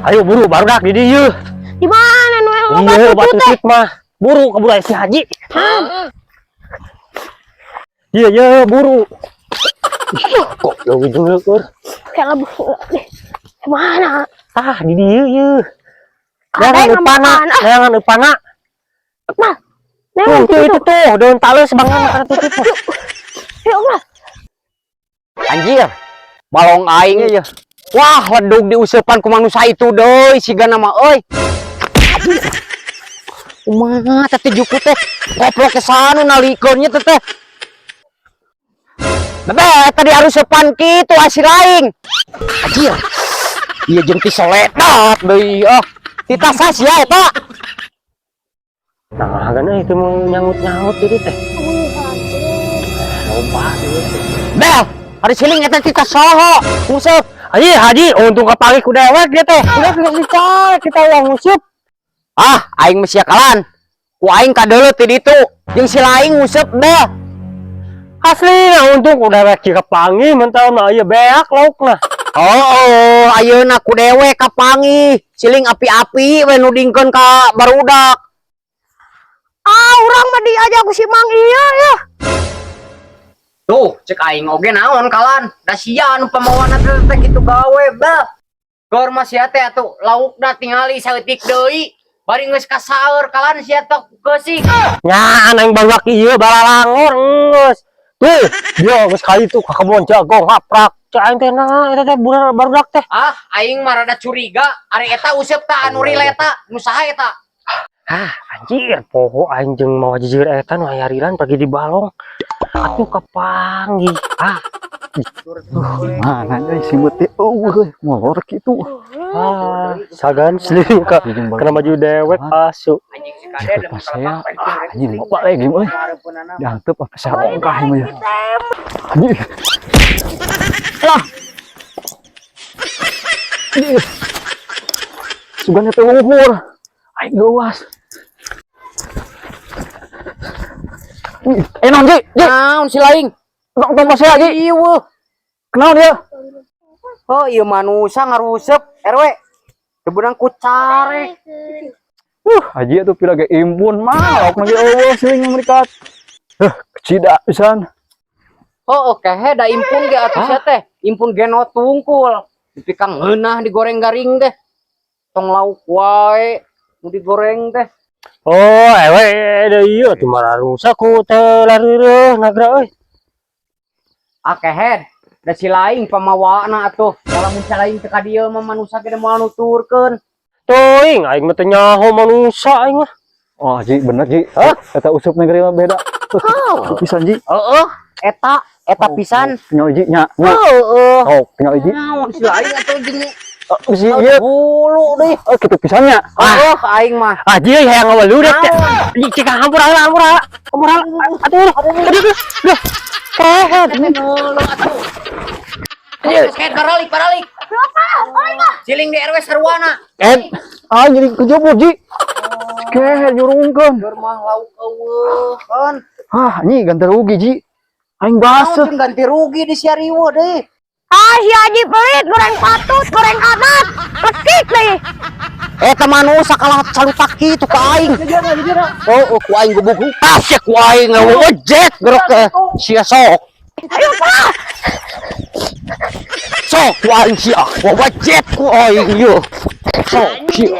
Ayo buru barudak di dieu. Di mana nu yang Iya, batu tik mah. Buru kabur aya si Haji. Iya, iya, buru. Kok jauh jeung kayak lebu. Mana? Ah, di dieu ieu. Ada yang Jangan upana. Nah. Tuh, itu tuh, daun tales banget karena tutup. Ya Allah. Anjir, balong aing ya. Wah, ledug diusepan ku manusia itu deui siga nama euy. Kumaha teh juku teh goblok kesana nalikeunnya teh teh. Bebe, tadi harus sepan kitu hasil aing. Anjir. Ieu jeung ti soledat deui Tita sia eta. Nah, kan itu mau nyangut-nyangut itu teh. Loba ieu. Bel, hari siling eta Tita saha? Nguseup. Haji, untung kepagi ku dewek dia teh. Udah kita yang nguseup. Ah, aing mah sia kalan. Ku aing kadeuleut ti ditu. Jeung si laing nguseup bel. Asli, untung ku dewek ki kepangi mentau na ieu beak laukna. Oh, ayeuna ku dewek kapangi. Siling api-api we nudingkeun ka barudak. Urang mah diajak ku si Mang iya ya. Tuh, cek aing oge naon kalan. Da sia anu pamawana teh kitu gawe, bel. Gor mah sia teh atuh laukna tingali saeutik deui. Bari geus kasaeur kalan sia teh keusik. Nya, aing barudak ieu balalangor geus. Tuh, dia geus kali tuh ka kebon jagung haprak. Cek aing teh nah eta teh barudak teh. Ah, aing mah rada curiga. Ari eta useup tah anu rileta, nu saha eta? Anjir, poho aing jeung mau jijir eta nu aya rilan pergi di balong. Atuh kapanggi. Mana guys si meuti molor kitu. Sagan sling ka kana maju dewek asu. Anjing si kade Pas saya anjing mau balik game euy. Diantep apa saya ongkah mah ya. Anjing. Lah. Sugana teh umur. Aing gawas. naon Ji? Naon si laing? Tong pas saya Ji. Ieu. Kenal dia? Oh, ieu manusia ngarusep RW. Sebenarnya kucare. Haji atuh pira ge impun mah, ok lagi eueuh seuing merikat. Cida pisan. Oh, oke he da impun ge atuh sia teh. Impun geno tungkul. Dipikang ngeunah digoreng garing teh. Tong lauk wae nu digoreng teh. Oh, ewe da ieu teh mararusa ku teh lareureun nagra euy. Akehed da si laing pamawana atuh. Lamun laing teh ka dieu mah manusia ge moal nuturkeun. Teuing aing mah teh nyaho manusia aing mah. Oh, Ji, bener Ji. Eta useup negeri mah beda. Pisan Ji. Heeh, eta pisan. Tinggal Ji nya. Heeh. Oh, tinggal Ji. Naon si laing atuh jeung Bisi ieu. bulu deui. Oh, kitu pisannya. Aing mah. Haji hayang ngawaludak teh. Cik hampura. Atuh. Kehed baralik. Siling di RW sarwana. Jadi kejebur Ji. Kehe nyurungkeun. Keur mah lauk eueuh kan. Nyi ganti rugi Ji. Aing baseuh. Naon ganti rugi di sia riweuh deui. Si Haji pelit goreng patut, goreng anak. Lekik deui. Eta manusia kalah calutak kitu ka aing. Oh, ku aing gebuk. Sia ku aing ngejek gerok teh. Sia sok. Ayo Pak. Sok ku aing sia. Wajek ku aing ieu. Sok sia.